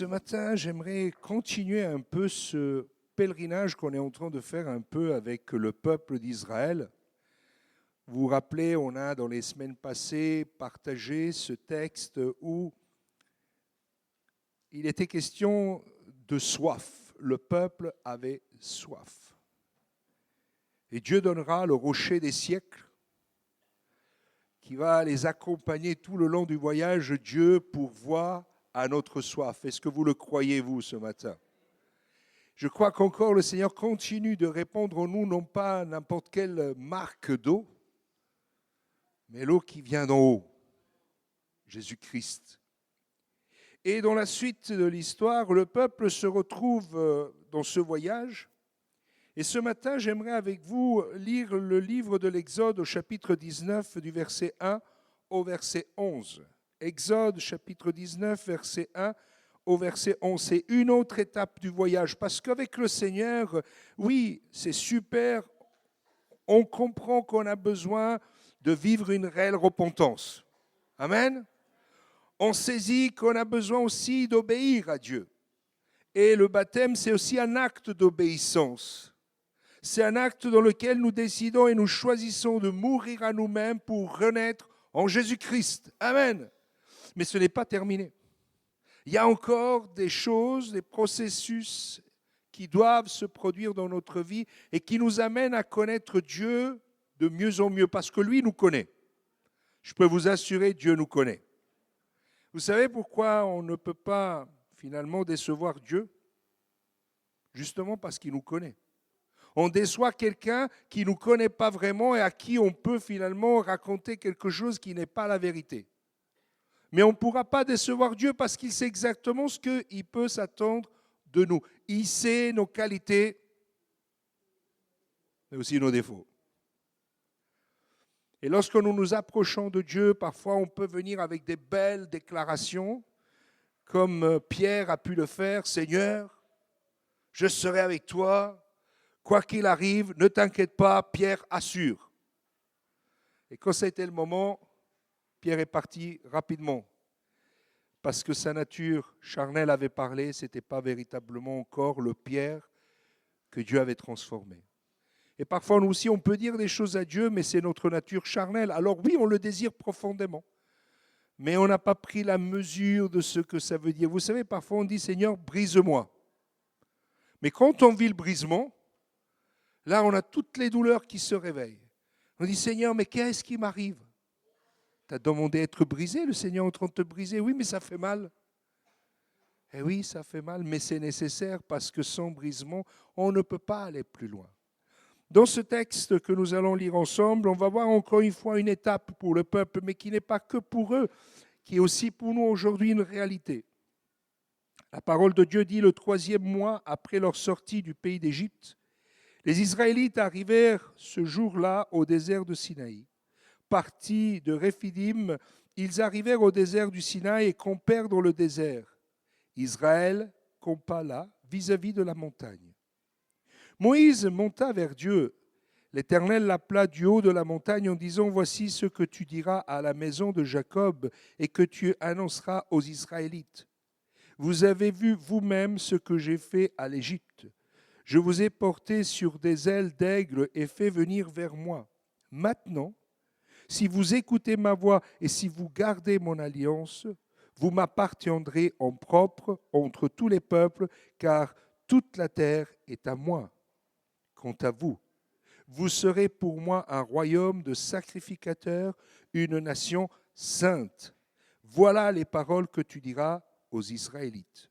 matin, j'aimerais continuer un peu ce pèlerinage qu'on est en train de faire un peu avec le peuple d'Israël. Vous vous rappelez, on a dans les semaines passées partagé ce texte où il était question de soif. Le peuple avait soif. Et Dieu donnera le rocher des siècles qui va les accompagner tout le long du voyage. Dieu pourvoit à notre soif. Est-ce que vous le croyez, vous, ce matin? Je crois qu'encore le Seigneur continue de répondre en nous, non pas n'importe quelle marque d'eau, mais l'eau qui vient d'en haut, Jésus-Christ. Et dans la suite de l'histoire, le peuple se retrouve dans ce voyage. Et ce matin, j'aimerais avec vous lire le livre de l'Exode au chapitre 19, du verset 1 au verset 11. Exode, chapitre 19, verset 1 au verset 11. C'est une autre étape du voyage, parce qu'avec le Seigneur, oui, c'est super, on comprend qu'on a besoin de vivre une réelle repentance. Amen. On saisit qu'on a besoin aussi d'obéir à Dieu. Et le baptême, c'est aussi un acte d'obéissance. C'est un acte dans lequel nous décidons et nous choisissons de mourir à nous-mêmes pour renaître en Jésus-Christ. Amen. Mais ce n'est pas terminé. Il y a encore des choses, des processus qui doivent se produire dans notre vie et qui nous amènent à connaître Dieu de mieux en mieux, parce que lui nous connaît. Je peux vous assurer, Dieu nous connaît. Vous savez pourquoi on ne peut pas finalement décevoir Dieu? Justement parce qu'il nous connaît. On déçoit quelqu'un qui ne nous connaît pas vraiment et à qui on peut finalement raconter quelque chose qui n'est pas la vérité. Mais on ne pourra pas décevoir Dieu parce qu'il sait exactement ce qu'il peut s'attendre de nous. Il sait nos qualités, mais aussi nos défauts. Et lorsque nous nous approchons de Dieu, parfois on peut venir avec des belles déclarations, comme Pierre a pu le faire. Seigneur, je serai avec toi, quoi qu'il arrive, ne t'inquiète pas, Pierre assure. Et quand ça a été le moment, Pierre est parti rapidement, parce que sa nature charnelle avait parlé, ce n'était pas véritablement encore le Pierre que Dieu avait transformé. Et parfois, nous aussi, on peut dire des choses à Dieu, mais c'est notre nature charnelle. Alors oui, on le désire profondément, mais on n'a pas pris la mesure de ce que ça veut dire. Vous savez, parfois on dit, Seigneur, brise-moi. Mais quand on vit le brisement, là, on a toutes les douleurs qui se réveillent. On dit, Seigneur, mais qu'est-ce qui m'arrive? Tu as demandé à être brisé, le Seigneur est en train de te briser. Oui, mais ça fait mal. Eh oui, ça fait mal, mais c'est nécessaire parce que sans brisement, on ne peut pas aller plus loin. Dans ce texte que nous allons lire ensemble, on va voir encore une fois une étape pour le peuple, mais qui n'est pas que pour eux, qui est aussi pour nous aujourd'hui une réalité. La parole de Dieu dit, le 3e mois après leur sortie du pays d'Égypte, les Israélites arrivèrent ce jour-là au désert de Sinaï. Partis de Réphidim, ils arrivèrent au désert du Sinaï et campèrent dans le désert. Israël campa là, vis-à-vis de la montagne. Moïse monta vers Dieu. L'Éternel l'appela du haut de la montagne en disant, « Voici ce que tu diras à la maison de Jacob et que tu annonceras aux Israélites. Vous avez vu vous-même ce que j'ai fait à l'Égypte. Je vous ai porté sur des ailes d'aigle et fait venir vers moi. Maintenant, si vous écoutez ma voix et si vous gardez mon alliance, vous m'appartiendrez en propre entre tous les peuples, car toute la terre est à moi. Quant à vous, vous serez pour moi un royaume de sacrificateurs, une nation sainte. Voilà les paroles que tu diras aux Israélites. »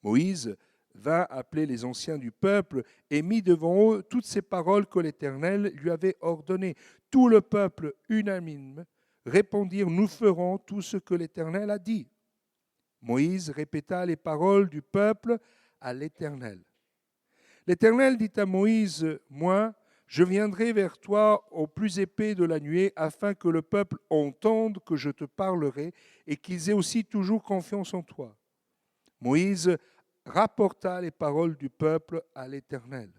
Moïse vint appeler les anciens du peuple et mit devant eux toutes ces paroles que l'Éternel lui avait ordonnées. Tout le peuple unanime répondirent, « Nous ferons tout ce que l'Éternel a dit. » Moïse répéta les paroles du peuple à l'Éternel. L'Éternel dit à Moïse, « Moi, je viendrai vers toi au plus épais de la nuée, afin que le peuple entende que je te parlerai et qu'ils aient aussi toujours confiance en toi. » Moïse rapporta les paroles du peuple à l'Éternel.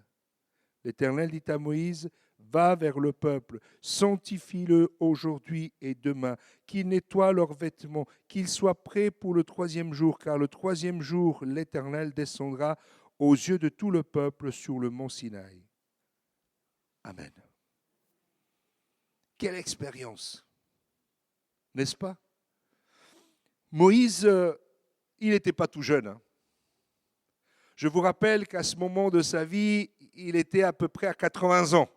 L'Éternel dit à Moïse, « Va vers le peuple, sanctifie-le aujourd'hui et demain, qu'ils nettoient leurs vêtements, qu'ils soient prêts pour le troisième jour, car le troisième jour, l'Éternel descendra aux yeux de tout le peuple sur le mont Sinaï. Amen. Quelle expérience, n'est-ce pas? Moïse, il n'était pas tout jeune. Je vous rappelle qu'à ce moment de sa vie, il était à peu près à 80 ans.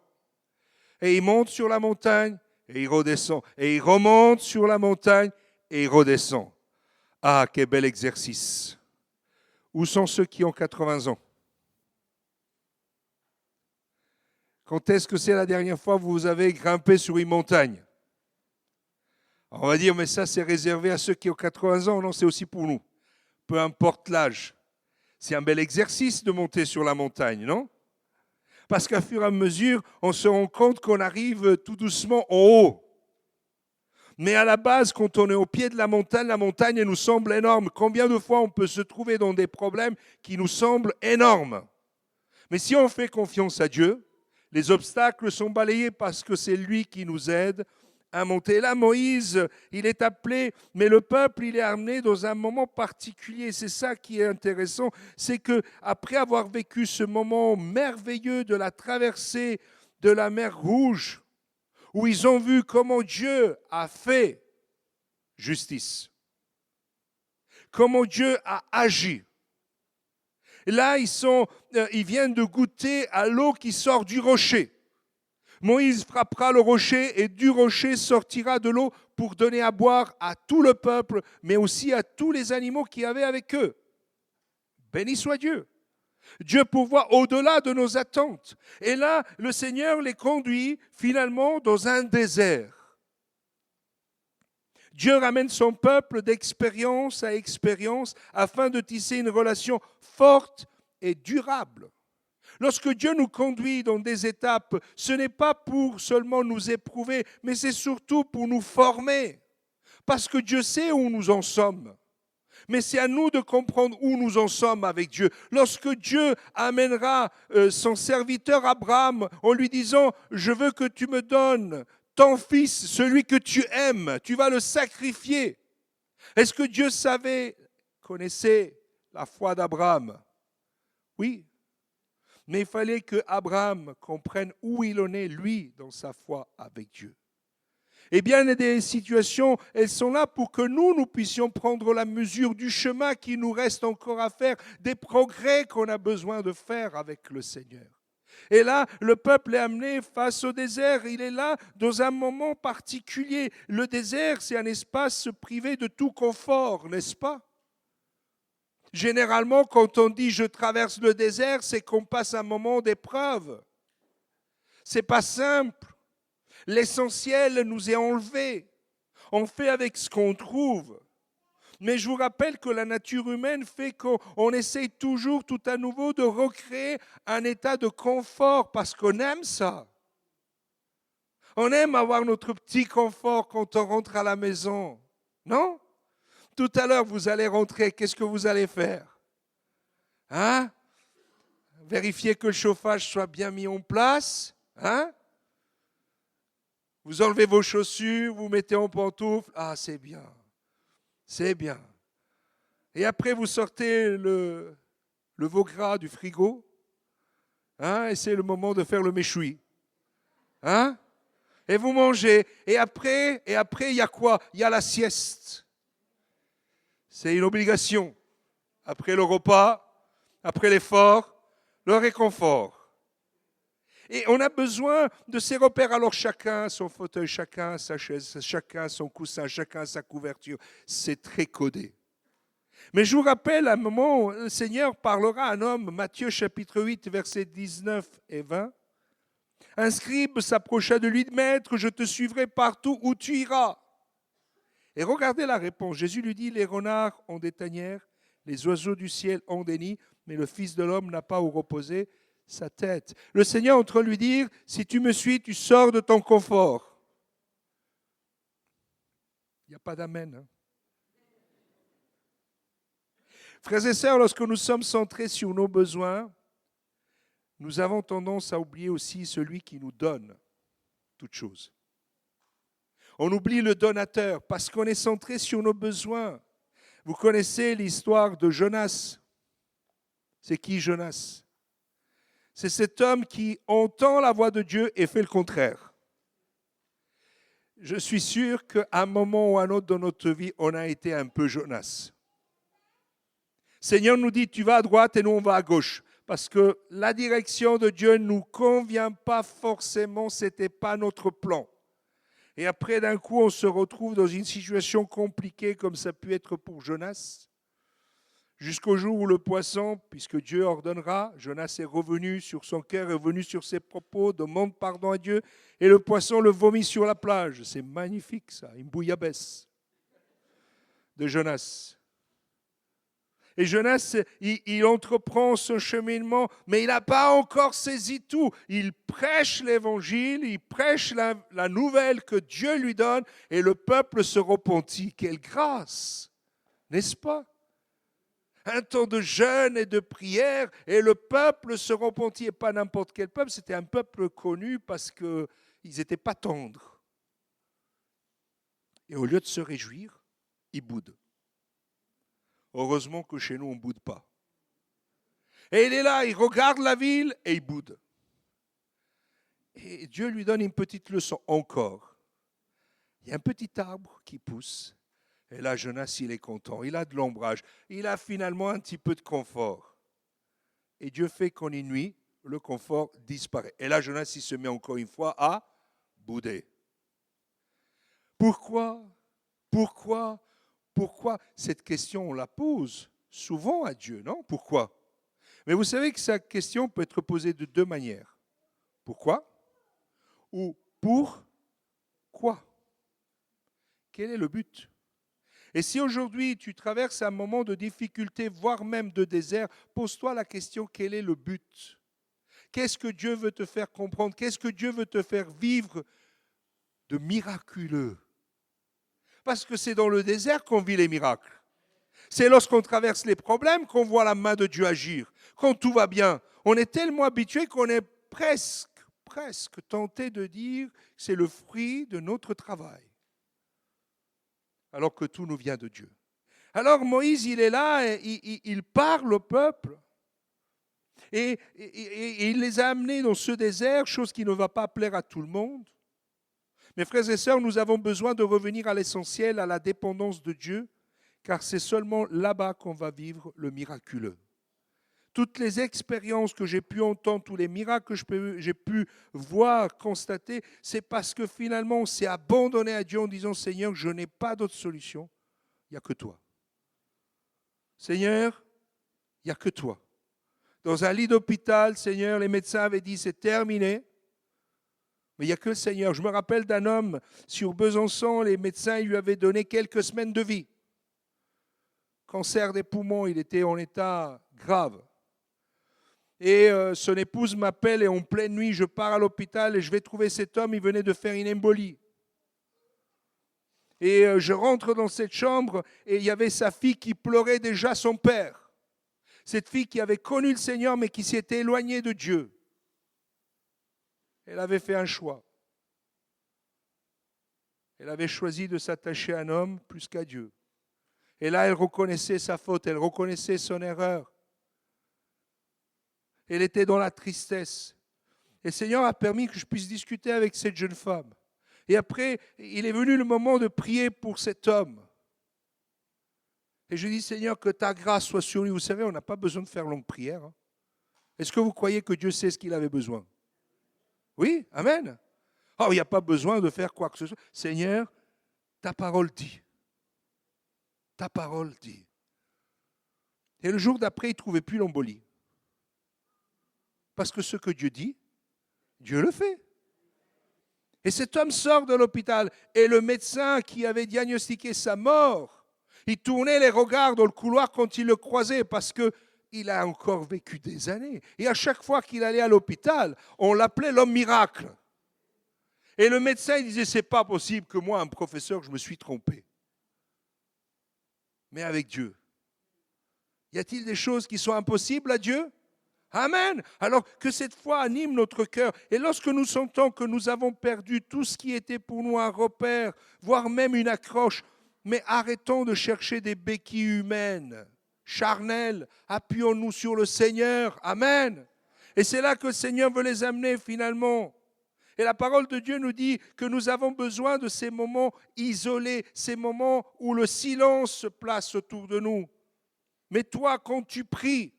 Et il monte sur la montagne et il redescend. Et il remonte sur la montagne et il redescend. Ah, quel bel exercice. Où sont ceux qui ont 80 ans? Quand est-ce que c'est la dernière fois que vous avez grimpé sur une montagne? On va dire, mais ça c'est réservé à ceux qui ont 80 ans. Non, c'est aussi pour nous. Peu importe l'âge. C'est un bel exercice de monter sur la montagne, non? Parce qu'à fur et à mesure, on se rend compte qu'on arrive tout doucement en haut. Mais à la base, quand on est au pied de la montagne elle nous semble énorme. Combien de fois on peut se trouver dans des problèmes qui nous semblent énormes? Mais si on fait confiance à Dieu, les obstacles sont balayés parce que c'est lui qui nous aide à monter. Là, Moïse, il est appelé, mais le peuple, il est amené dans un moment particulier. C'est ça qui est intéressant, c'est que après avoir vécu ce moment merveilleux de la traversée de la mer Rouge, où ils ont vu comment Dieu a fait justice, comment Dieu a agi. Là, ils viennent de goûter à l'eau qui sort du rocher. Moïse frappera le rocher et du rocher sortira de l'eau pour donner à boire à tout le peuple, mais aussi à tous les animaux qui avaient avec eux. Béni soit Dieu. Dieu pourvoit au-delà de nos attentes. Et là, le Seigneur les conduit finalement dans un désert. Dieu ramène son peuple d'expérience à expérience afin de tisser une relation forte et durable. Lorsque Dieu nous conduit dans des étapes, ce n'est pas pour seulement nous éprouver, mais c'est surtout pour nous former. Parce que Dieu sait où nous en sommes. Mais c'est à nous de comprendre où nous en sommes avec Dieu. Lorsque Dieu amènera son serviteur Abraham en lui disant « Je veux que tu me donnes ton fils, celui que tu aimes, tu vas le sacrifier. » Est-ce que Dieu connaissait la foi d'Abraham? Oui. Mais il fallait que Abraham comprenne où il en est, lui, dans sa foi avec Dieu. Eh bien, des situations, elles sont là pour que nous puissions prendre la mesure du chemin qui nous reste encore à faire, des progrès qu'on a besoin de faire avec le Seigneur. Et là, le peuple est amené face au désert. Il est là dans un moment particulier. Le désert, c'est un espace privé de tout confort, n'est-ce pas? Généralement, quand on dit « je traverse le désert », c'est qu'on passe un moment d'épreuve. Ce n'est pas simple. L'essentiel nous est enlevé. On fait avec ce qu'on trouve. Mais je vous rappelle que la nature humaine fait qu'on essaye toujours tout à nouveau de recréer un état de confort parce qu'on aime ça. On aime avoir notre petit confort quand on rentre à la maison. Non? Tout à l'heure, vous allez rentrer, qu'est-ce que vous allez faire? Hein? Vérifier que le chauffage soit bien mis en place. Hein? Vous enlevez vos chaussures, vous mettez en pantoufles. Ah, c'est bien. C'est bien. Et après, vous sortez le veau gras du frigo. Hein? Et c'est le moment de faire le méchoui. Hein? Et vous mangez. Et après, il y a quoi? Il y a la sieste. C'est une obligation. Après le repas, après l'effort, le réconfort. Et on a besoin de ces repères. Alors chacun son fauteuil, chacun sa chaise, chacun son coussin, chacun sa couverture. C'est très codé. Mais je vous rappelle, à un moment, le Seigneur parlera à un homme, Matthieu chapitre 8, versets 19 et 20. Un scribe s'approcha de lui, « Maître, je te suivrai partout où tu iras. » Et regardez la réponse. Jésus lui dit, « Les renards ont des tanières, les oiseaux du ciel ont des nids, mais le Fils de l'homme n'a pas où reposer sa tête. » Le Seigneur est en train de lui dire, si tu me suis, tu sors de ton confort. Il n'y a pas d'amen. Hein? Frères et sœurs, lorsque nous sommes centrés sur nos besoins, nous avons tendance à oublier aussi celui qui nous donne toutes choses. On oublie le donateur parce qu'on est centré sur nos besoins. Vous connaissez l'histoire de Jonas. C'est qui Jonas? C'est cet homme qui entend la voix de Dieu et fait le contraire. Je suis sûr qu'à un moment ou à un autre dans notre vie, on a été un peu Jonas. Seigneur nous dit, tu vas à droite et nous on va à gauche. Parce que la direction de Dieu ne nous convient pas forcément, ce n'était pas notre plan. Et après, d'un coup, on se retrouve dans une situation compliquée comme ça a pu être pour Jonas. Jusqu'au jour où le poisson, puisque Dieu ordonnera, Jonas est revenu sur son cœur, est revenu sur ses propos, demande pardon à Dieu, et le poisson le vomit sur la plage. C'est magnifique ça, une bouillabaisse de Jonas. Et Jonas, il entreprend son cheminement, mais il n'a pas encore saisi tout. Il prêche l'évangile, il prêche la nouvelle que Dieu lui donne, et le peuple se repentit. Quelle grâce, n'est-ce pas? Un temps de jeûne et de prière, et le peuple se repentit. Et pas n'importe quel peuple, c'était un peuple connu parce qu'ils n'étaient pas tendres. Et au lieu de se réjouir, ils boudent. Heureusement que chez nous, on ne boude pas. Et il est là, il regarde la ville et il boude. Et Dieu lui donne une petite leçon encore. Il y a un petit arbre qui pousse. Et là, Jonas, il est content. Il a de l'ombrage. Il a finalement un petit peu de confort. Et Dieu fait qu'en une nuit, le confort disparaît. Et là, Jonas, il se met encore une fois à bouder. Pourquoi? Pourquoi cette question, on la pose souvent à Dieu, non? Pourquoi? Mais vous savez que cette question peut être posée de deux manières. Pourquoi? Ou pourquoi? Quel est le but? Et si aujourd'hui tu traverses un moment de difficulté, voire même de désert, pose-toi la question, quel est le but? Qu'est-ce que Dieu veut te faire comprendre? Qu'est-ce que Dieu veut te faire vivre de miraculeux? Parce que c'est dans le désert qu'on vit les miracles. C'est lorsqu'on traverse les problèmes qu'on voit la main de Dieu agir. Quand tout va bien, on est tellement habitué qu'on est presque tenté de dire que c'est le fruit de notre travail. Alors que tout nous vient de Dieu. Alors Moïse, il est là, et il parle au peuple. Et il les a amenés dans ce désert, chose qui ne va pas plaire à tout le monde. Mes frères et sœurs, nous avons besoin de revenir à l'essentiel, à la dépendance de Dieu, car c'est seulement là-bas qu'on va vivre le miraculeux. Toutes les expériences que j'ai pu entendre, tous les miracles que j'ai pu voir, constater, c'est parce que finalement on s'est abandonné à Dieu en disant « Seigneur, je n'ai pas d'autre solution, il n'y a que toi. Seigneur, il n'y a que toi. » Dans un lit d'hôpital, Seigneur, les médecins avaient dit « c'est terminé ». Mais il n'y a que le Seigneur. Je me rappelle d'un homme sur Besançon, les médecins lui avaient donné quelques semaines de vie. Cancer des poumons, il était en état grave. Et son épouse m'appelle et en pleine nuit, je pars à l'hôpital et je vais trouver cet homme, il venait de faire une embolie. Et je rentre dans cette chambre et il y avait sa fille qui pleurait déjà son père. Cette fille qui avait connu le Seigneur mais qui s'était éloignée de Dieu. Elle avait fait un choix. Elle avait choisi de s'attacher à un homme plus qu'à Dieu. Et là, elle reconnaissait sa faute, elle reconnaissait son erreur. Elle était dans la tristesse. Et le Seigneur a permis que je puisse discuter avec cette jeune femme. Et après, il est venu le moment de prier pour cet homme. Et je dis, Seigneur, que ta grâce soit sur lui. Vous savez, on n'a pas besoin de faire longue prière. Est-ce que vous croyez que Dieu sait ce qu'il avait besoin? Oui, amen. Oh, il n'y a pas besoin de faire quoi que ce soit. Seigneur, ta parole dit. Ta parole dit. Et le jour d'après, il ne trouvait plus l'embolie. Parce que ce que Dieu dit, Dieu le fait. Et cet homme sort de l'hôpital et le médecin qui avait diagnostiqué sa mort, il tournait les regards dans le couloir quand il le croisait parce qu'il a encore vécu des années. Et à chaque fois qu'il allait à l'hôpital, on l'appelait l'homme miracle. Et le médecin il disait, c'est pas possible que moi, un professeur, je me suis trompé. Mais avec Dieu. Y a-t-il des choses qui sont impossibles à Dieu? Amen. Alors que cette foi anime notre cœur. Et lorsque nous sentons que nous avons perdu tout ce qui était pour nous un repère, voire même une accroche, mais arrêtons de chercher des béquilles humaines, charnelles. Appuyons-nous sur le Seigneur. Amen. Et c'est là que le Seigneur veut les amener finalement. Et la parole de Dieu nous dit que nous avons besoin de ces moments isolés, ces moments où le silence se place autour de nous. Mais toi, quand tu pries,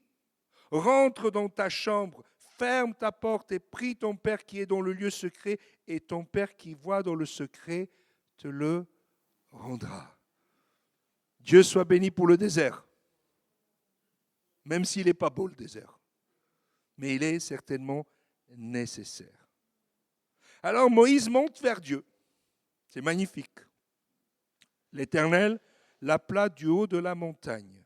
rentre dans ta chambre, ferme ta porte et prie ton Père qui est dans le lieu secret, et ton Père qui voit dans le secret te le rendra. Dieu soit béni pour le désert, même s'il n'est pas beau le désert, mais il est certainement nécessaire. Alors Moïse monte vers Dieu. C'est magnifique. L'Éternel l'appela du haut de la montagne.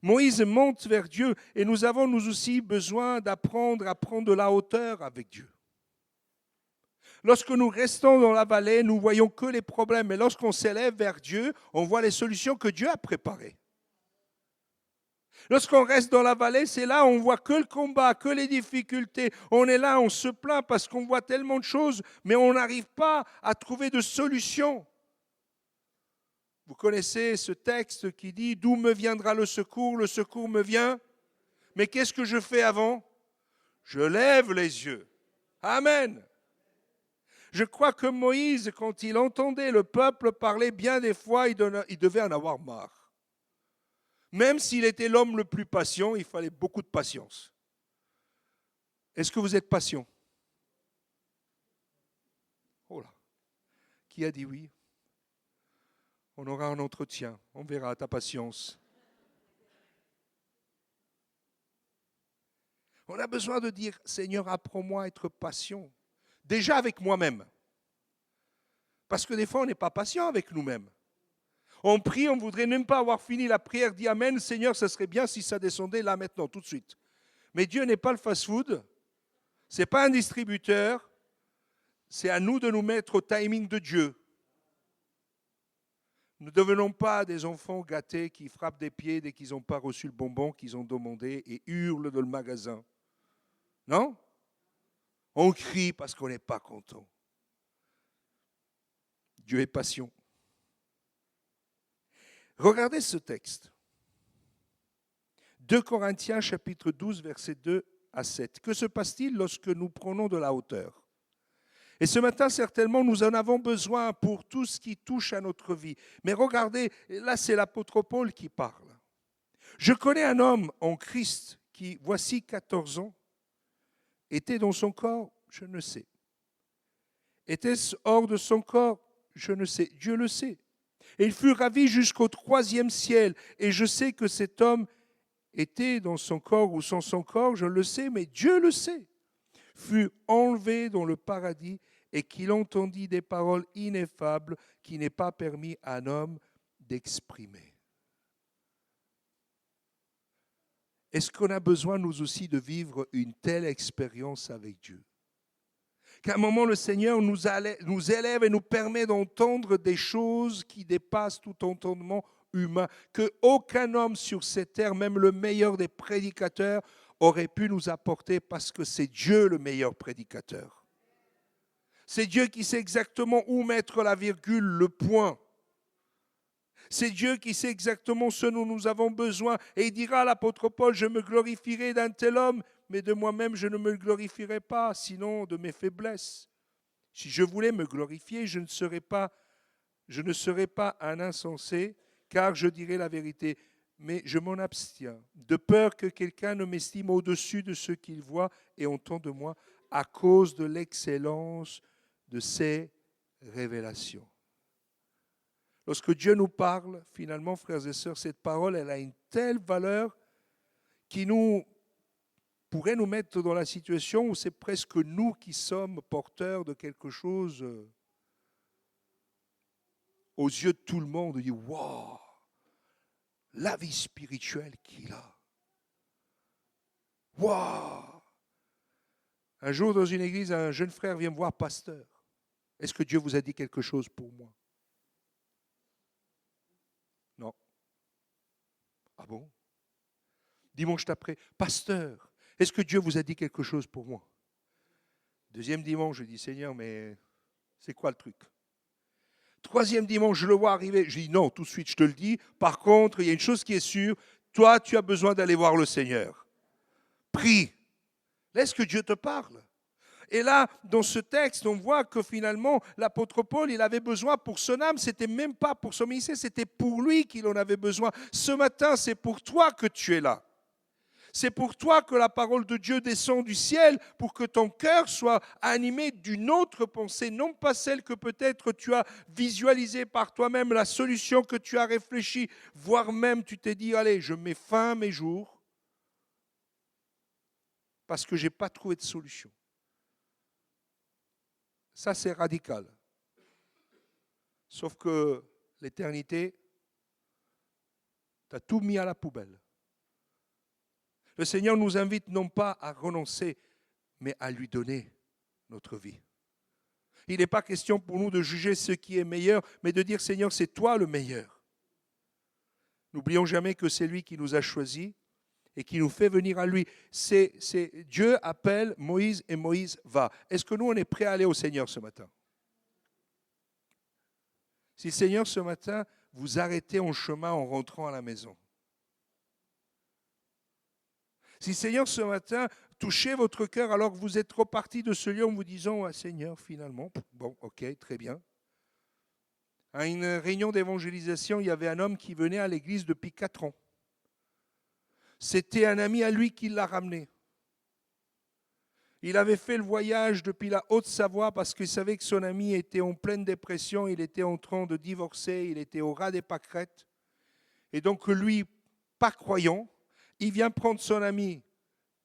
Moïse monte vers Dieu et nous avons nous aussi besoin d'apprendre à prendre de la hauteur avec Dieu. Lorsque nous restons dans la vallée, nous voyons que les problèmes. Mais lorsqu'on s'élève vers Dieu, on voit les solutions que Dieu a préparées. Lorsqu'on reste dans la vallée, c'est là où on voit que le combat, que les difficultés. On est là, on se plaint parce qu'on voit tellement de choses, mais on n'arrive pas à trouver de solution. Vous connaissez ce texte qui dit « D'où me viendra le secours me vient. » Mais qu'est-ce que je fais avant? Je lève les yeux. Amen. Je crois que Moïse, quand il entendait le peuple parler, bien des fois, il devait en avoir marre. Même s'il était l'homme le plus patient, il fallait beaucoup de patience. Est-ce que vous êtes patient? Oh là. Qui a dit oui? On aura un entretien, on verra ta patience. On a besoin de dire, Seigneur, apprends-moi à être patient. Déjà avec moi-même. Parce que des fois, on n'est pas patient avec nous-mêmes. On prie, on ne voudrait même pas avoir fini la prière, dit Amen, Seigneur, ça serait bien si ça descendait là maintenant, tout de suite. Mais Dieu n'est pas le fast-food, ce n'est pas un distributeur, c'est à nous de nous mettre au timing de Dieu. Ne devenons pas des enfants gâtés qui frappent des pieds dès qu'ils n'ont pas reçu le bonbon qu'ils ont demandé et hurlent dans le magasin. Non? On crie parce qu'on n'est pas content. Dieu est patient. Regardez ce texte. 2 Corinthiens chapitre 12, versets 2 à 7. Que se passe-t-il lorsque nous prenons de la hauteur? Et ce matin, certainement, nous en avons besoin pour tout ce qui touche à notre vie. Mais regardez, là, c'est l'apôtre Paul qui parle. Je connais un homme en Christ qui, voici 14 ans, était dans son corps, je ne sais. Était-ce hors de son corps? Je ne sais. Dieu le sait. Et il fut ravi jusqu'au 3e ciel. Et je sais que cet homme était dans son corps ou sans son corps, je le sais, mais Dieu le sait. Fut enlevé dans le paradis et qu'il entendit des paroles ineffables qui n'est pas permis à un homme d'exprimer. Est-ce qu'on a besoin, nous aussi, de vivre une telle expérience avec Dieu? Qu'à un moment, le Seigneur nous élève et nous permet d'entendre des choses qui dépassent tout entendement humain, qu'aucun homme sur cette terre, même le meilleur des prédicateurs, aurait pu nous apporter parce que c'est Dieu le meilleur prédicateur. C'est Dieu qui sait exactement où mettre la virgule, le point. C'est Dieu qui sait exactement ce dont nous avons besoin. Et il dira à l'apôtre Paul, je me glorifierai d'un tel homme, mais de moi-même je ne me glorifierai pas, sinon de mes faiblesses. Si je voulais me glorifier, je ne serais pas un insensé, car je dirais la vérité. Mais je m'en abstiens, de peur que quelqu'un ne m'estime au-dessus de ce qu'il voit et entend de moi, à cause de l'excellence de ses révélations. Lorsque Dieu nous parle, finalement, frères et sœurs, cette parole, elle a une telle valeur qui pourrait nous mettre dans la situation où c'est presque nous qui sommes porteurs de quelque chose. Aux yeux de tout le monde, on dit « Wow, la vie spirituelle qu'il a. Wow !» Un jour, dans une église, un jeune frère vient me voir, pasteur. Est-ce que Dieu vous a dit quelque chose pour moi? Non. Ah bon? Dimanche d'après, pasteur, Est-ce que Dieu vous a dit quelque chose pour moi? Deuxième dimanche, je dis, Seigneur, mais c'est quoi le truc? Troisième dimanche, je le vois arriver. Je dis, non, tout de suite, je te le dis. Par contre, il y a une chose qui est sûre. Toi, tu as besoin d'aller voir le Seigneur. Prie. Laisse que Dieu te parle. Et là, dans ce texte, on voit que finalement, l'apôtre Paul, il avait besoin pour son âme, c'était même pas pour son ministère, c'était pour lui qu'il en avait besoin. Ce matin, c'est pour toi que tu es là. C'est pour toi que la parole de Dieu descend du ciel pour que ton cœur soit animé d'une autre pensée, non pas celle que peut-être tu as visualisée par toi-même, la solution que tu as réfléchie, voire même tu t'es dit, allez, je mets fin à mes jours parce que je n'ai pas trouvé de solution. Ça, c'est radical. Sauf que l'éternité, tu as tout mis à la poubelle. Le Seigneur nous invite non pas à renoncer, mais à lui donner notre vie. Il n'est pas question pour nous de juger ce qui est meilleur, mais de dire, Seigneur, c'est toi le meilleur. N'oublions jamais que c'est lui qui nous a choisis et qui nous fait venir à lui. Dieu appelle Moïse et Moïse va. Est-ce que nous, on est prêts à aller au Seigneur ce matin? Si le Seigneur ce matin vous arrêtez en chemin en rentrant à la maison. Si le Seigneur ce matin touchez votre cœur alors que vous êtes reparti de ce lieu en vous disant, ah, Seigneur, finalement, bon, ok, très bien. À une réunion d'évangélisation, il y avait un homme qui venait à l'église depuis 4 ans. C'était un ami à lui qui l'a ramené. Il avait fait le voyage depuis la Haute-Savoie parce qu'il savait que son ami était en pleine dépression, il était en train de divorcer, il était au ras des pâquerettes. Et donc lui, pas croyant, il vient prendre son ami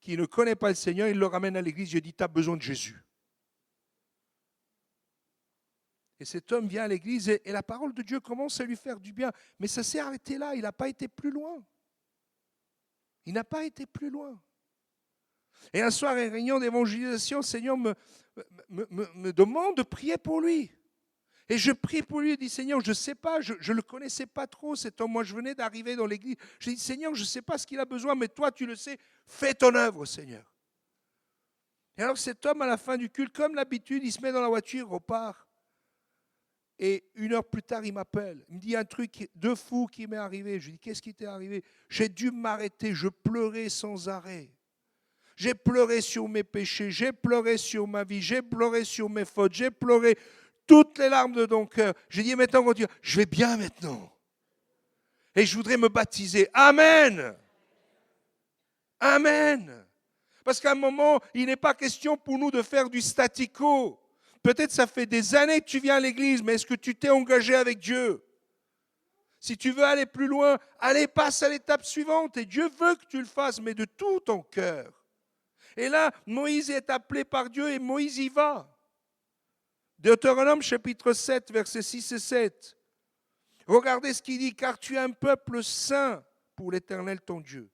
qui ne connaît pas le Seigneur, il le ramène à l'église, il dit, tu as besoin de Jésus. Et cet homme vient à l'église et la parole de Dieu commence à lui faire du bien. Mais ça s'est arrêté là, il n'a pas été plus loin. Il n'a pas été plus loin. Et un soir, à une réunion d'évangélisation, le Seigneur me demande de prier pour lui. Et je prie pour lui et dis, Seigneur, je ne sais pas, je ne le connaissais pas trop, cet homme. Moi, je venais d'arriver dans l'église. Je dis, Seigneur, je ne sais pas ce qu'il a besoin, mais toi, tu le sais, fais ton œuvre, Seigneur. Et alors cet homme, à la fin du culte, comme d'habitude, il se met dans la voiture, repart. Et 1 heure plus tard, il m'appelle. Il me dit un truc de fou qui m'est arrivé. Je lui dis, qu'est-ce qui t'est arrivé? J'ai dû m'arrêter, je pleurais sans arrêt. J'ai pleuré sur mes péchés, j'ai pleuré sur ma vie, j'ai pleuré sur mes fautes, j'ai pleuré toutes les larmes de ton cœur. J'ai dit, maintenant, continue. Je vais bien maintenant. Et je voudrais me baptiser. Amen. Amen. Parce qu'à un moment, il n'est pas question pour nous de faire du statu quo. Peut-être ça fait des années que tu viens à l'église, mais est-ce que tu t'es engagé avec Dieu? Si tu veux aller plus loin, allez, passe à l'étape suivante. Et Dieu veut que tu le fasses, mais de tout ton cœur. Et là, Moïse est appelé par Dieu et Moïse y va. Deutéronome chapitre 7, versets 6 et 7. Regardez ce qu'il dit, car tu es un peuple saint pour l'Éternel ton Dieu.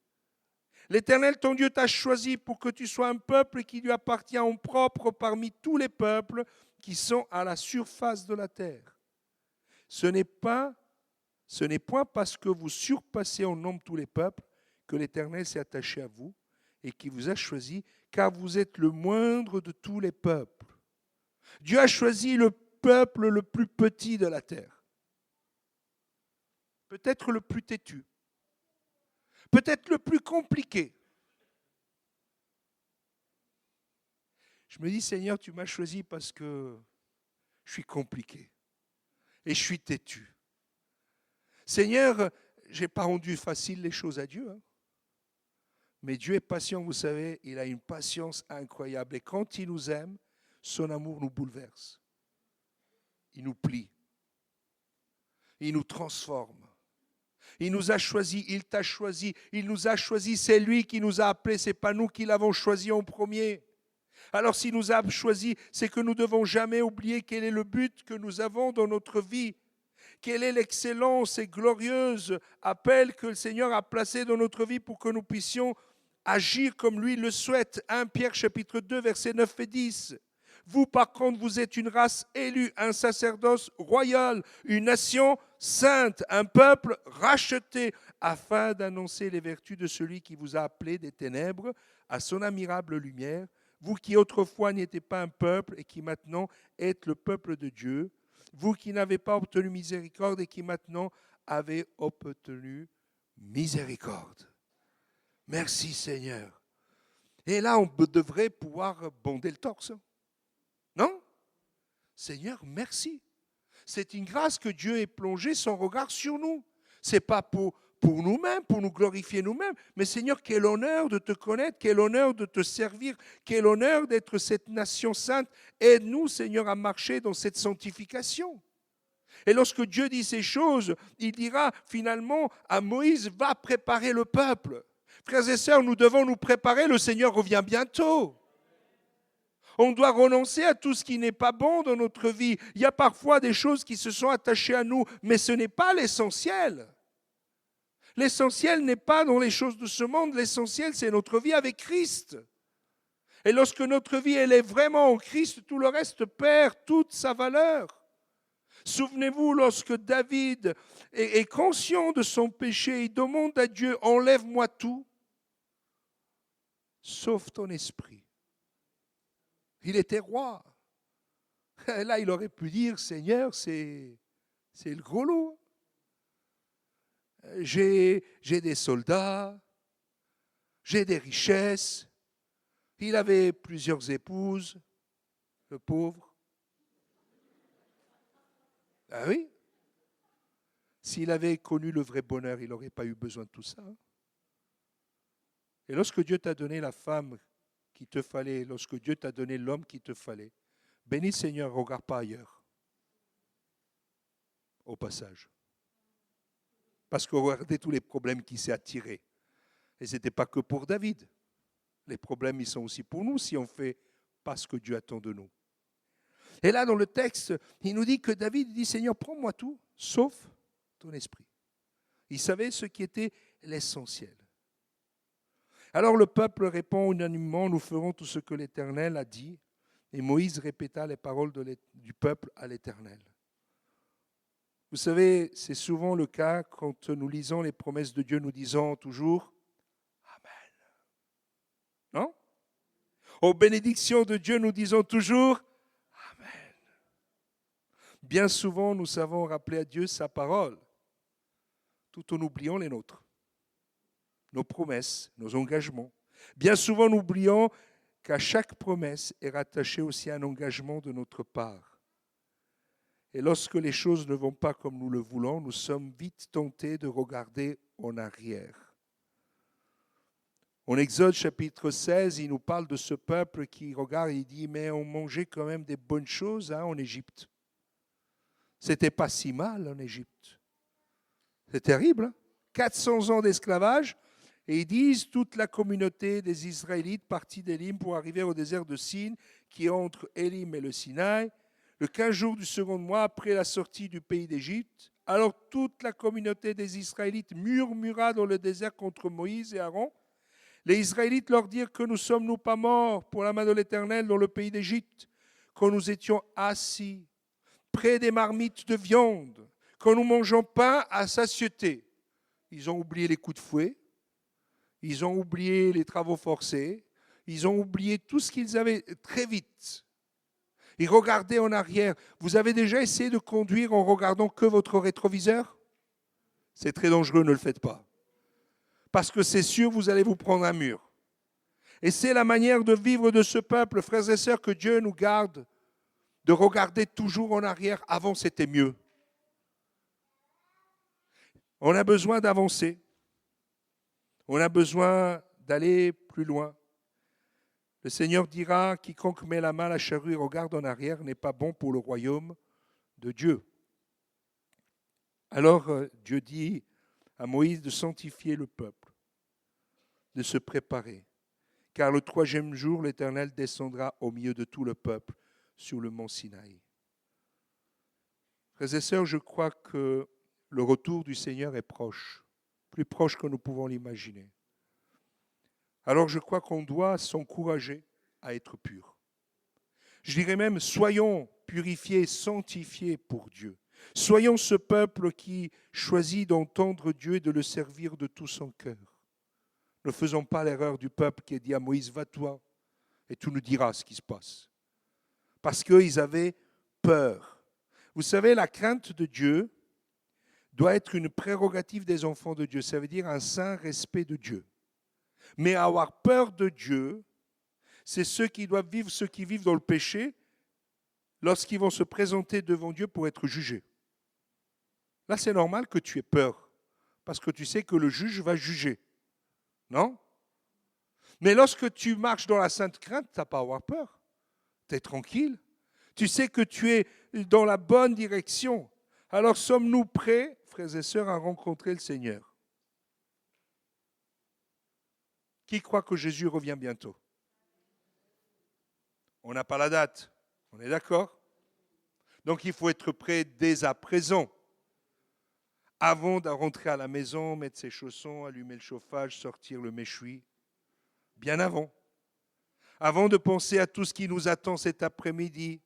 L'Éternel ton Dieu t'a choisi pour que tu sois un peuple qui lui appartient en propre parmi tous les peuples qui sont à la surface de la terre. Ce n'est point parce que vous surpassez en nombre tous les peuples que l'Éternel s'est attaché à vous et qui vous a choisi, car vous êtes le moindre de tous les peuples. Dieu a choisi le peuple le plus petit de la terre, peut-être le plus têtu, peut-être le plus compliqué. Je me dis, Seigneur, tu m'as choisi parce que je suis compliqué et je suis têtu. Seigneur, je n'ai pas rendu facile les choses à Dieu, hein. Mais Dieu est patient, vous savez, il a une patience incroyable. Et quand il nous aime, son amour nous bouleverse. Il nous plie. Il nous transforme. Il nous a choisis, il t'a choisi, il nous a choisis, c'est lui qui nous a appelés, ce n'est pas nous qui l'avons choisi en premier. Alors s'il nous a choisis, c'est que nous ne devons jamais oublier quel est le but que nous avons dans notre vie. Quelle est l'excellence et glorieuse appel que le Seigneur a placé dans notre vie pour que nous puissions agir comme lui le souhaite. 1 Pierre chapitre 2, versets 9 et 10. Vous, par contre, vous êtes une race élue, un sacerdoce royal, une nation sainte, un peuple racheté, afin d'annoncer les vertus de celui qui vous a appelé des ténèbres à son admirable lumière, vous qui autrefois n'étiez pas un peuple et qui maintenant êtes le peuple de Dieu, vous qui n'avez pas obtenu miséricorde et qui maintenant avez obtenu miséricorde. Merci Seigneur. Et là, on devrait pouvoir bonder le torse. Non? Seigneur, merci. C'est une grâce que Dieu ait plongé son regard sur nous. Ce n'est pas pour nous-mêmes, pour nous glorifier nous-mêmes, mais Seigneur, quel honneur de te connaître, quel honneur de te servir, quel honneur d'être cette nation sainte. Aide-nous, Seigneur, à marcher dans cette sanctification. Et lorsque Dieu dit ces choses, il dira finalement à Moïse, va préparer le peuple. Frères et sœurs, nous devons nous préparer, le Seigneur revient bientôt. On doit renoncer à tout ce qui n'est pas bon dans notre vie. Il y a parfois des choses qui se sont attachées à nous, mais ce n'est pas l'essentiel. L'essentiel n'est pas dans les choses de ce monde, l'essentiel c'est notre vie avec Christ. Et lorsque notre vie elle est vraiment en Christ, tout le reste perd toute sa valeur. Souvenez-vous, lorsque David est conscient de son péché, il demande à Dieu, enlève-moi tout, sauf ton esprit. Il était roi. Là, il aurait pu dire, Seigneur, c'est le gros lot. J'ai des soldats, j'ai des richesses. Il avait plusieurs épouses, le pauvre. Ah oui? S'il avait connu le vrai bonheur, il n'aurait pas eu besoin de tout ça. Et lorsque Dieu t'a donné la femme qu'il te fallait, lorsque Dieu t'a donné l'homme qu'il te fallait, bénis Seigneur, ne regarde pas ailleurs, au passage. Parce que regardez tous les problèmes qu'il s'est attirés. Et ce n'était pas que pour David. Les problèmes, ils sont aussi pour nous si on ne fait pas ce que Dieu attend de nous. Et là, dans le texte, il nous dit que David dit, Seigneur, prends-moi tout, sauf ton esprit. Il savait ce qui était l'essentiel. Alors le peuple répond unanimement, nous ferons tout ce que l'Éternel a dit. Et Moïse répéta les paroles du peuple à l'Éternel. Vous savez, c'est souvent le cas quand nous lisons les promesses de Dieu, nous disons toujours Amen. Non? Aux bénédictions de Dieu, nous disons toujours Amen. Bien souvent, nous savons rappeler à Dieu sa parole, tout en oubliant les nôtres, nos promesses, nos engagements. Bien souvent, nous oublions qu'à chaque promesse est rattaché aussi un engagement de notre part. Et lorsque les choses ne vont pas comme nous le voulons, nous sommes vite tentés de regarder en arrière. En Exode chapitre 16, il nous parle de ce peuple qui regarde et il dit « Mais on mangeait quand même des bonnes choses en Égypte. C'était pas si mal en Égypte. » C'est terrible, hein? 400 ans d'esclavage. Et ils disent toute la communauté des Israélites partit d'Élim pour arriver au désert de Sin, qui est entre Élim et le Sinaï, le 15 jours du second mois après la sortie du pays d'Égypte. Alors toute la communauté des Israélites murmura dans le désert contre Moïse et Aaron. Les Israélites leur dirent que nous sommes-nous pas morts pour la main de l'Éternel dans le pays d'Égypte, quand nous étions assis près des marmites de viande, quand nous mangeons pain à satiété. Ils ont oublié les coups de fouet, ils ont oublié les travaux forcés, ils ont oublié tout ce qu'ils avaient très vite. Ils regardaient en arrière. Vous avez déjà essayé de conduire en regardant que votre rétroviseur? C'est très dangereux, ne le faites pas. Parce que c'est sûr, vous allez vous prendre un mur. Et c'est la manière de vivre de ce peuple, frères et sœurs, que Dieu nous garde, de regarder toujours en arrière. Avant, c'était mieux. On a besoin d'avancer. On a besoin d'aller plus loin. Le Seigneur dira, quiconque met la main à la charrue et regarde en arrière n'est pas bon pour le royaume de Dieu. Alors Dieu dit à Moïse de sanctifier le peuple, de se préparer. Car le 3e jour, l'Éternel descendra au milieu de tout le peuple sur le mont Sinaï. Frères et sœurs, je crois que le retour du Seigneur est proche, plus proche que nous pouvons l'imaginer. Alors je crois qu'on doit s'encourager à être pur. Je dirais même, soyons purifiés, sanctifiés pour Dieu. Soyons ce peuple qui choisit d'entendre Dieu et de le servir de tout son cœur. Ne faisons pas l'erreur du peuple qui a dit à Moïse, va-toi et tu nous diras ce qui se passe. Parce qu'ils avaient peur. Vous savez, la crainte de Dieu doit être une prérogative des enfants de Dieu. Ça veut dire un saint respect de Dieu. Mais avoir peur de Dieu, c'est ceux qui doivent vivre, ceux qui vivent dans le péché, lorsqu'ils vont se présenter devant Dieu pour être jugés. Là, c'est normal que tu aies peur, parce que tu sais que le juge va juger. Non? Mais lorsque tu marches dans la sainte crainte, tu n'as pas à avoir peur. Tu es tranquille. Tu sais que tu es dans la bonne direction. Alors sommes-nous prêts, frères et sœurs, à rencontrer le Seigneur? Qui croit que Jésus revient bientôt? On n'a pas la date. On est d'accord? Donc il faut être prêt dès à présent. Avant de rentrer à la maison, mettre ses chaussons, allumer le chauffage, sortir le méchoui. Bien avant. Avant de penser à tout ce qui nous attend cet après-midi.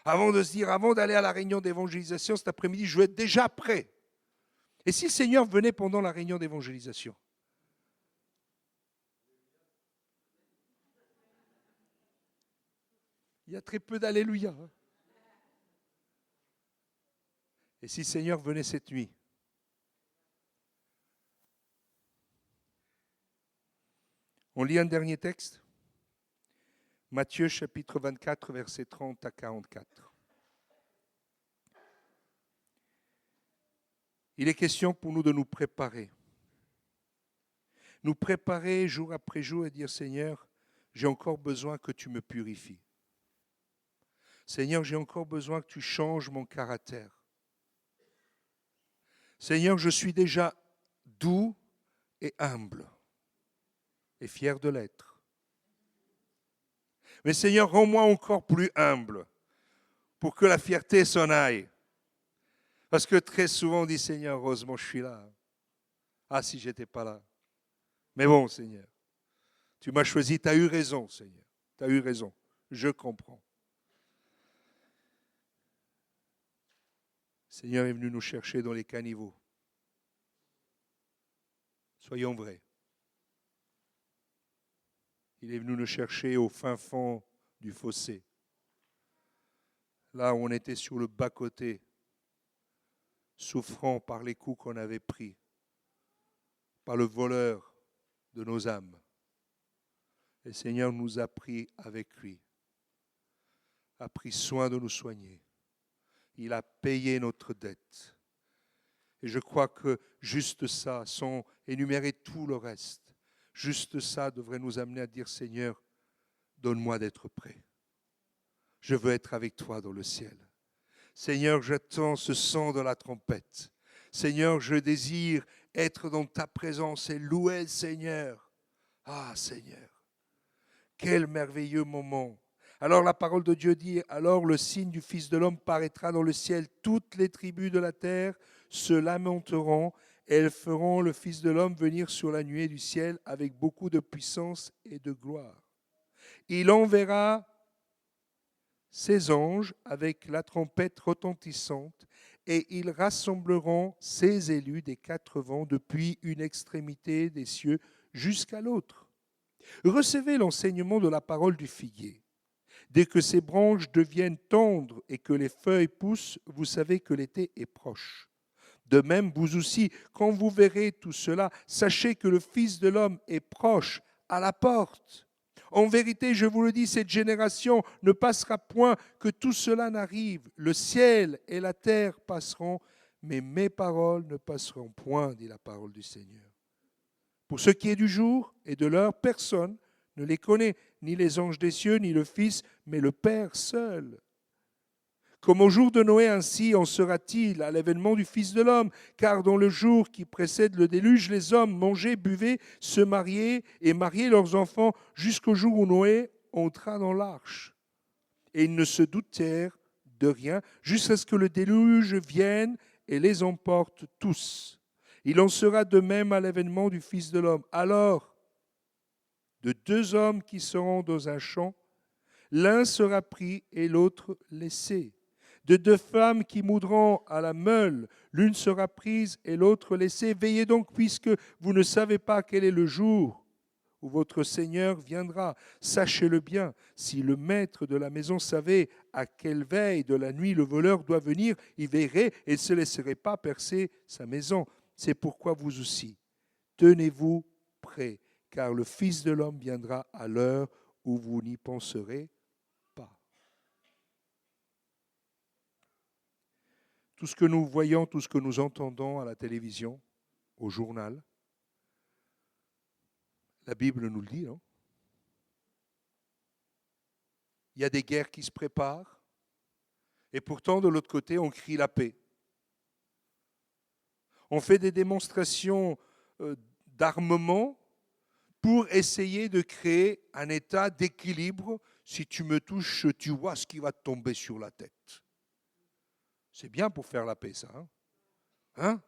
Avant de se dire, avant d'aller à la réunion d'évangélisation cet après-midi, je veux être déjà prêt. Et si le Seigneur venait pendant la réunion d'évangélisation? Il y a très peu d'alléluia. Et si le Seigneur venait cette nuit? On lit un dernier texte. Matthieu chapitre 24, versets 30 à 44. Il est question pour nous de nous préparer. Nous préparer jour après jour et dire, Seigneur, j'ai encore besoin que tu me purifies. Seigneur, j'ai encore besoin que tu changes mon caractère. Seigneur, je suis déjà doux et humble et fier de l'être. Mais Seigneur, rends-moi encore plus humble pour que la fierté s'en aille. Parce que très souvent on dit, Seigneur, heureusement je suis là. Ah, si je n'étais pas là. Mais bon, Seigneur, tu m'as choisi, tu as eu raison, Seigneur. Tu as eu raison, je comprends. Le Seigneur est venu nous chercher dans les caniveaux. Soyons vrais. Il est venu nous chercher au fin fond du fossé. Là où on était sur le bas-côté, souffrant par les coups qu'on avait pris, par le voleur de nos âmes. Le Seigneur nous a pris avec lui, a pris soin de nous soigner. Il a payé notre dette. Et je crois que juste ça, sans énumérer tout le reste, juste ça devrait nous amener à dire, Seigneur, donne-moi d'être prêt. Je veux être avec toi dans le ciel. Seigneur, j'attends ce son de la trompette. Seigneur, je désire être dans ta présence et louer le Seigneur. Ah, Seigneur, quel merveilleux moment. Alors la parole de Dieu dit, alors le signe du Fils de l'homme paraîtra dans le ciel. Toutes les tribus de la terre se lamenteront. Elles feront le Fils de l'homme venir sur la nuée du ciel avec beaucoup de puissance et de gloire. Il enverra ses anges avec la trompette retentissante et ils rassembleront ses élus des quatre vents depuis une extrémité des cieux jusqu'à l'autre. Recevez l'enseignement de la parole du figuier. Dès que ses branches deviennent tendres et que les feuilles poussent, vous savez que l'été est proche. De même, vous aussi, quand vous verrez tout cela, sachez que le Fils de l'homme est proche, à la porte. En vérité, je vous le dis, cette génération ne passera point que tout cela n'arrive. Le ciel et la terre passeront, mais mes paroles ne passeront point, dit la parole du Seigneur. Pour ce qui est du jour et de l'heure, personne ne les connaît, ni les anges des cieux, ni le Fils, mais le Père seul. Comme au jour de Noé, ainsi en sera-t-il à l'avènement du Fils de l'homme. Car dans le jour qui précède le déluge, les hommes mangeaient, buvaient, se mariaient et mariaient leurs enfants jusqu'au jour où Noé entra dans l'arche. Et ils ne se doutèrent de rien jusqu'à ce que le déluge vienne et les emporte tous. Il en sera de même à l'avènement du Fils de l'homme. Alors, de deux hommes qui seront dans un champ, l'un sera pris et l'autre laissé. De deux femmes qui moudront à la meule, l'une sera prise et l'autre laissée. Veillez donc, puisque vous ne savez pas quel est le jour où votre Seigneur viendra. Sachez-le bien, si le maître de la maison savait à quelle veille de la nuit le voleur doit venir, il veillerait et ne se laisserait pas percer sa maison. C'est pourquoi vous aussi, tenez-vous prêts, car le Fils de l'homme viendra à l'heure où vous n'y penserez pas. Tout ce que nous voyons, tout ce que nous entendons à la télévision, au journal, la Bible nous le dit, non? Il y a des guerres qui se préparent, et pourtant, de l'autre côté, on crie la paix. On fait des démonstrations d'armement pour essayer de créer un état d'équilibre. Si tu me touches, tu vois ce qui va te tomber sur la tête. C'est bien pour faire la paix, ça. Hein?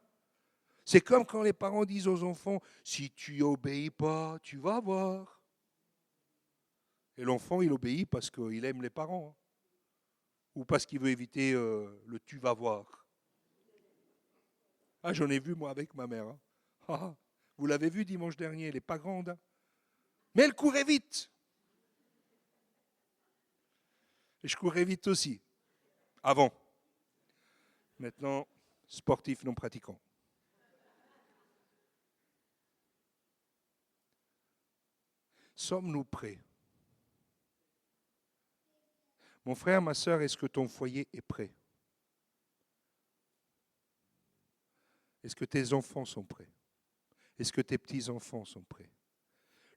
C'est comme quand les parents disent aux enfants, si tu obéis pas, tu vas voir. Et l'enfant, il obéit parce qu'il aime les parents. Ou parce qu'il veut éviter le tu vas voir. Ah, j'en ai vu, moi, avec ma mère. Vous l'avez vu dimanche dernier, elle n'est pas grande. Mais elle courait vite. Et je courais vite aussi. Avant. Maintenant, sportif non pratiquant. Sommes-nous prêts? Mon frère, ma sœur, est-ce que ton foyer est prêt? Est-ce que tes enfants sont prêts? Est-ce que tes petits-enfants sont prêts?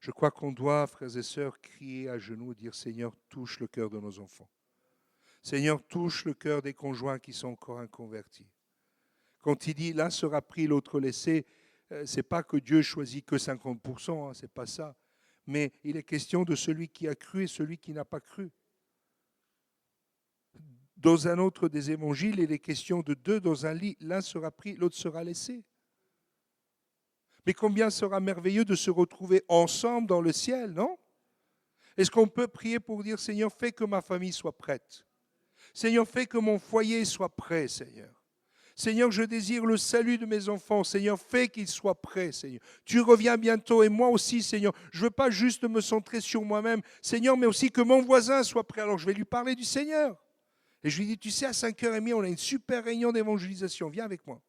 Je crois qu'on doit, frères et sœurs, crier à genoux, dire Seigneur, touche le cœur de nos enfants. Seigneur, touche le cœur des conjoints qui sont encore inconvertis. Quand il dit l'un sera pris, l'autre laissé, c'est pas que Dieu choisit que 50%, c'est pas ça. Mais il est question de celui qui a cru et celui qui n'a pas cru. Dans un autre des évangiles, il est question de deux dans un lit, l'un sera pris, l'autre sera laissé. Mais combien sera merveilleux de se retrouver ensemble dans le ciel, non? Est-ce qu'on peut prier pour dire, Seigneur, fais que ma famille soit prête. Seigneur, fais que mon foyer soit prêt, Seigneur. Seigneur, je désire le salut de mes enfants. Seigneur, fais qu'ils soient prêts, Seigneur. Tu reviens bientôt et moi aussi, Seigneur. Je ne veux pas juste me centrer sur moi-même, Seigneur, mais aussi que mon voisin soit prêt. Alors je vais lui parler du Seigneur. Et je lui dis, tu sais, à 5h30, on a une super réunion d'évangélisation. Viens avec moi.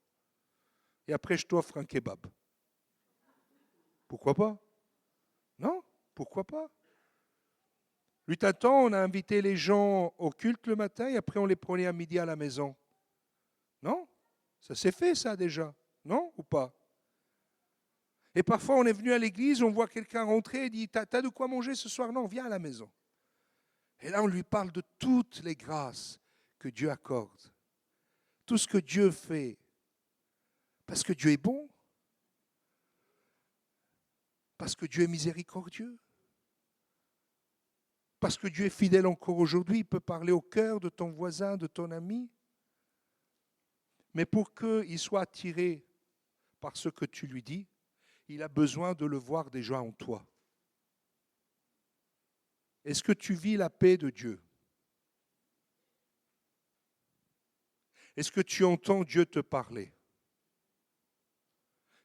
Et après, je t'offre un kebab. Pourquoi pas? Non? Pourquoi pas? Lui t'attend, on a invité les gens au culte le matin et après on les prenait à midi à la maison. Non? Ça s'est fait ça déjà. Non ou pas? Et parfois on est venu à l'église, on voit quelqu'un rentrer et dit t'as de quoi manger ce soir? Non, viens à la maison. Et là on lui parle de toutes les grâces que Dieu accorde. Tout ce que Dieu fait. Parce que Dieu est bon. Parce que Dieu est miséricordieux. Parce que Dieu est fidèle encore aujourd'hui, il peut parler au cœur de ton voisin, de ton ami. Mais pour qu'il soit attiré par ce que tu lui dis, il a besoin de le voir déjà en toi. Est-ce que tu vis la paix de Dieu? Est-ce que tu entends Dieu te parler?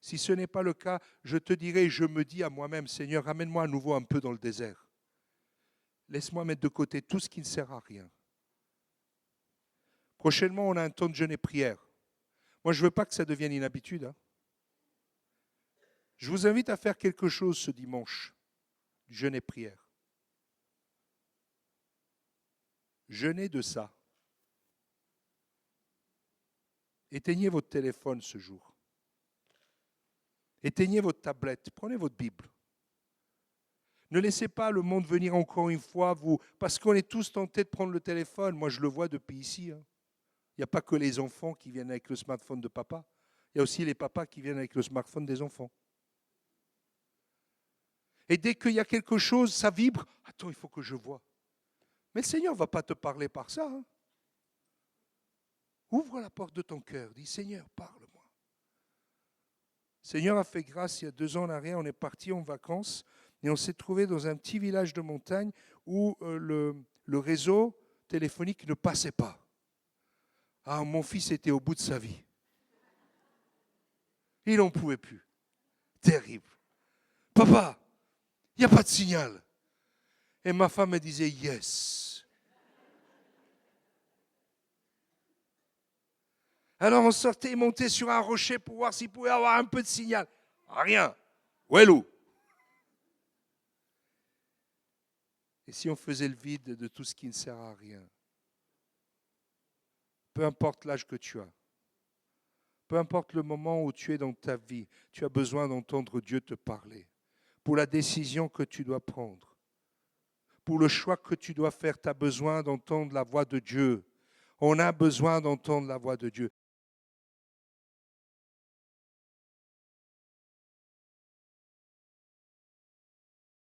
Si ce n'est pas le cas, je te dirai, je me dis à moi-même, Seigneur, ramène-moi à nouveau un peu dans le désert. Laisse-moi mettre de côté tout ce qui ne sert à rien. Prochainement, on a un temps de jeûne et prière. Moi, je ne veux pas que ça devienne une habitude. Je vous invite à faire quelque chose ce dimanche, jeûne et prière. Jeûnez de ça. Éteignez votre téléphone ce jour. Éteignez votre tablette. Prenez votre Bible. Ne laissez pas le monde venir encore une fois, parce qu'on est tous tentés de prendre le téléphone. Moi, je le vois depuis ici. Il n'y a pas que les enfants qui viennent avec le smartphone de papa. Il y a aussi les papas qui viennent avec le smartphone des enfants. Et dès qu'il y a quelque chose, ça vibre. Attends, il faut que je voie. Mais le Seigneur ne va pas te parler par ça. Ouvre la porte de ton cœur. Dis, Seigneur, parle-moi. Le Seigneur a fait grâce il y a 2 ans en arrière. On est parti en vacances et on s'est trouvé dans un petit village de montagne où le réseau téléphonique ne passait pas. Ah, mon fils était au bout de sa vie. Il n'en pouvait plus. Terrible. Papa, Il n'y a pas de signal. Et ma femme me disait, yes. Alors on sortait et montait sur un rocher pour voir s'il pouvait avoir un peu de signal. Rien. Où est l'eau? Et si on faisait le vide de tout ce qui ne sert à rien? Peu importe l'âge que tu as, peu importe le moment où tu es dans ta vie, tu as besoin d'entendre Dieu te parler. Pour la décision que tu dois prendre, pour le choix que tu dois faire, tu as besoin d'entendre la voix de Dieu. On a besoin d'entendre la voix de Dieu.